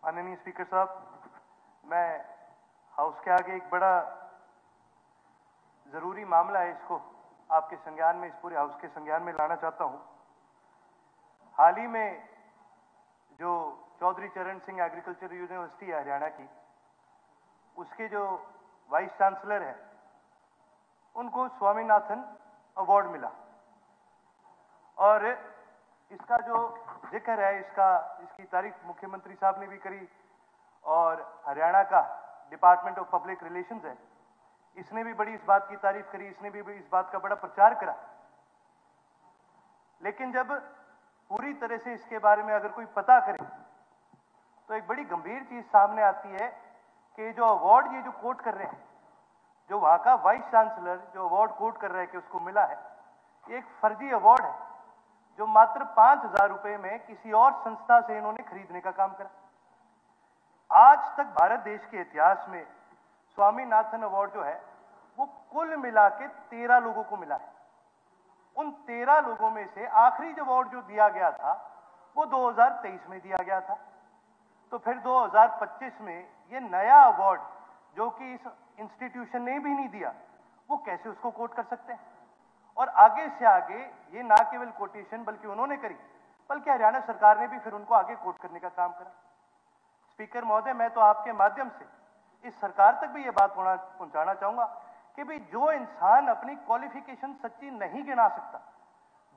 माननीय स्पीकर साहब, मैं हाउस के आगे एक बड़ा जरूरी मामला है, इसको आपके संज्ञान में, इस पूरे हाउस के संज्ञान में लाना चाहता हूं। हाल ही में जो चौधरी चरण सिंह एग्रीकल्चर यूनिवर्सिटी है हरियाणा की, उसके जो वाइस चांसलर हैं, उनको स्वामीनाथन अवार्ड मिला और इसका जो जिक्र है, इसकी तारीफ मुख्यमंत्री साहब ने भी करी और हरियाणा का डिपार्टमेंट ऑफ पब्लिक रिलेशंस है, इसने भी बड़ी इस बात की तारीफ करी, इसने भी इस बात का बड़ा प्रचार करा। लेकिन जब पूरी तरह से इसके बारे में अगर कोई पता करे तो एक बड़ी गंभीर चीज सामने आती है कि जो अवार्ड ये जो कोट कर रहे हैं, जो वहां का वाइस चांसलर जो अवार्ड कोट कर रहे हैं कि उसको मिला है, ये एक फर्जी अवार्ड है जो मात्र 5,000 रुपए में किसी और संस्था से इन्होंने खरीदने का काम करा। आज तक भारत देश के इतिहास में स्वामीनाथन अवार्ड जो है वो कुल मिला के 13 लोगों को मिला है। उन 13 लोगों में से आखिरी जो अवार्ड जो दिया गया था वो 2023 में दिया गया था। तो फिर 2025 में ये नया अवार्ड जो कि इस इंस्टीट्यूशन ने भी नहीं दिया, वो कैसे उसको कोट कर सकते हैं? और आगे से आगे ये ना केवल कोटेशन बल्कि उन्होंने करी, बल्कि हरियाणा सरकार ने भी फिर उनको आगे कोट करने का काम करा। स्पीकर महोदय, मैं तो आपके माध्यम से इस सरकार तक भी ये बात पहुंचाना चाहूंगा कि भाई जो इंसान अपनी क्वालिफिकेशन सच्ची नहीं गिना सकता,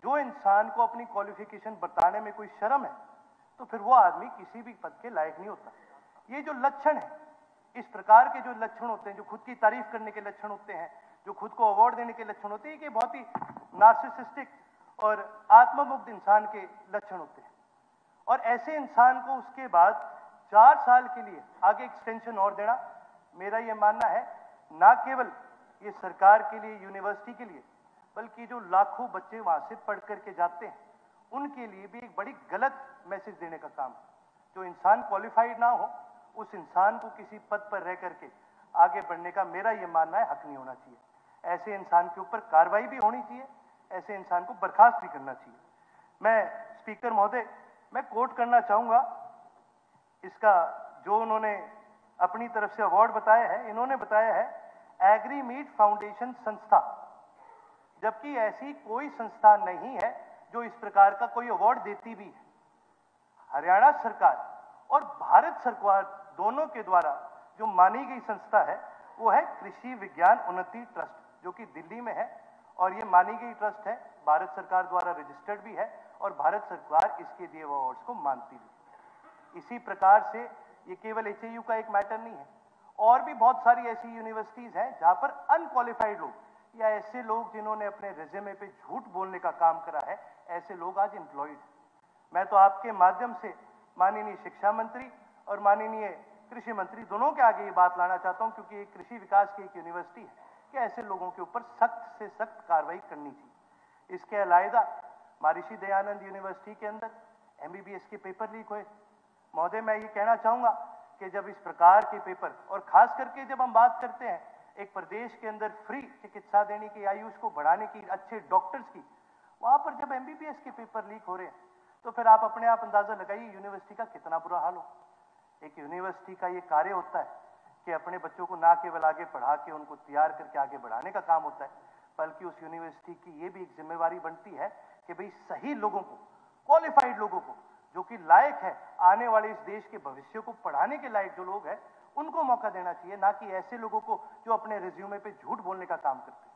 जो इंसान को अपनी क्वालिफिकेशन बताने में कोई शर्म है, तो फिर वो आदमी किसी भी पद के लायक नहीं होता। ये जो लक्षण है, इस प्रकार के जो लक्षण होते हैं, जो खुद की तारीफ करने के लक्षण होते हैं, जो खुद को अवार्ड देने के लक्षण होते हैं, कि बहुत ही नार्सिसिस्टिक और आत्ममुग्ध इंसान के लक्षण होते हैं। और ऐसे इंसान को उसके बाद 4 साल के लिए आगे एक्सटेंशन और देना, मेरा यह मानना है ना केवल ये सरकार के लिए, यूनिवर्सिटी के लिए, बल्कि जो लाखों बच्चे वहां से पढ़ करके जाते हैं उनके लिए भी एक बड़ी गलत मैसेज देने का काम है। जो इंसान क्वालिफाइड ना हो, उस इंसान को किसी पद पर रह करके आगे बढ़ने का मेरा यह मानना है हक नहीं होना चाहिए। ऐसे इंसान के ऊपर कार्रवाई भी होनी चाहिए, ऐसे इंसान को बर्खास्त भी करना चाहिए। मैं स्पीकर महोदय, मैं कोट करना चाहूंगा इसका जो उन्होंने अपनी तरफ से अवार्ड बताया है। इन्होंने बताया है एग्रीमीट फाउंडेशन संस्था, जबकि ऐसी कोई संस्था नहीं है जो इस प्रकार का कोई अवार्ड देती भी है। हरियाणा सरकार और भारत सरकार दोनों के द्वारा जो मानी गई संस्था है वो है कृषि विज्ञान उन्नति ट्रस्ट, जो कि दिल्ली में है, और ये मानी गई ट्रस्ट है, भारत सरकार द्वारा रजिस्टर्ड भी है और भारत सरकार इसके दिए हुए अवार्ड्स को मानती भी है। इसी प्रकार से ये केवल एचएयू का एक मैटर नहीं है, और भी बहुत सारी ऐसी यूनिवर्सिटीज हैं जहां पर अनक्वालिफाइड लोग या ऐसे लोग जिन्होंने अपने रेज्यूमे पे झूठ बोलने का काम करा है, ऐसे लोग आज एम्प्लॉयड। मैं तो आपके माध्यम से माननीय शिक्षा मंत्री और माननीय कृषि मंत्री दोनों के आगे ये बात लाना चाहता हूं, क्योंकि एक कृषि विकास की एक यूनिवर्सिटी है, कि ऐसे लोगों के ऊपर सख्त से सख्त कार्रवाई करनी चाहिए। इसके अलावा महर्षि दयानंद यूनिवर्सिटी के अंदर एमबीबीएस के पेपर लीक हुए। महोदय, मैं ये कहना चाहूंगा कि जब इस प्रकार के पेपर, और खास करके जब हम बात करते हैं एक प्रदेश के अंदर फ्री चिकित्सा देने की, आयुष को बढ़ाने की, अच्छे डॉक्टर्स की, वहां पर जब एमबीबीएस के पेपर लीक हो रहे हैं, तो फिर आप अपने आप अंदाजा लगाइए यूनिवर्सिटी का कितना बुरा हाल हो। एक यूनिवर्सिटी का ये कार्य होता है कि अपने बच्चों को ना केवल आगे पढ़ा के उनको तैयार करके आगे बढ़ाने का काम होता है, बल्कि उस यूनिवर्सिटी की ये भी एक जिम्मेवारी बनती है कि भाई सही लोगों को, क्वालिफाइड लोगों को, जो कि लायक है आने वाले इस देश के भविष्य को पढ़ाने के लायक जो लोग हैं, उनको मौका देना चाहिए, ना कि ऐसे लोगों को जो अपने रिज्यूमे पे झूठ बोलने का काम करते हैं।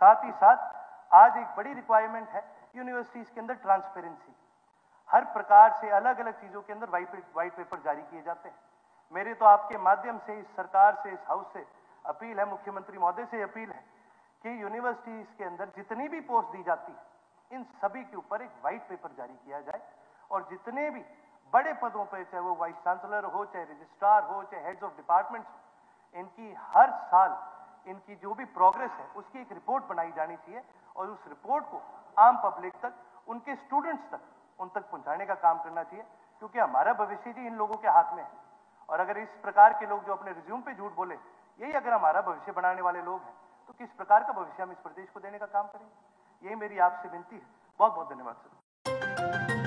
साथ ही साथ आज एक बड़ी रिक्वायरमेंट है यूनिवर्सिटीज के अंदर ट्रांसपेरेंसी। हर प्रकार से अलग अलग चीजों के अंदर वाइट पेपर जारी किए जाते हैं। मेरे तो आपके माध्यम से इस सरकार से, इस हाउस से अपील है, मुख्यमंत्री महोदय से अपील है कि यूनिवर्सिटीज के अंदर जितनी भी पोस्ट दी जाती है, इन सभी के ऊपर एक व्हाइट पेपर जारी किया जाए, और जितने भी बड़े पदों पर, चाहे वो वाइस चांसलर हो, चाहे रजिस्ट्रार हो, चाहे हेड्स ऑफ डिपार्टमेंट्स हो, इनकी हर साल इनकी जो भी प्रोग्रेस है उसकी एक रिपोर्ट बनाई जानी चाहिए, और उस रिपोर्ट को आम पब्लिक तक, उनके स्टूडेंट्स तक, उन तक पहुंचाने का काम करना चाहिए, क्योंकि हमारा भविष्य जी इन लोगों के हाथ में है। और अगर इस प्रकार के लोग जो अपने रिज्यूम पे झूठ बोले, यही अगर हमारा भविष्य बनाने वाले लोग हैं, तो किस प्रकार का भविष्य हम इस प्रदेश को देने का काम करेंगे? यही मेरी आपसे विनती है। बहुत बहुत धन्यवाद सर।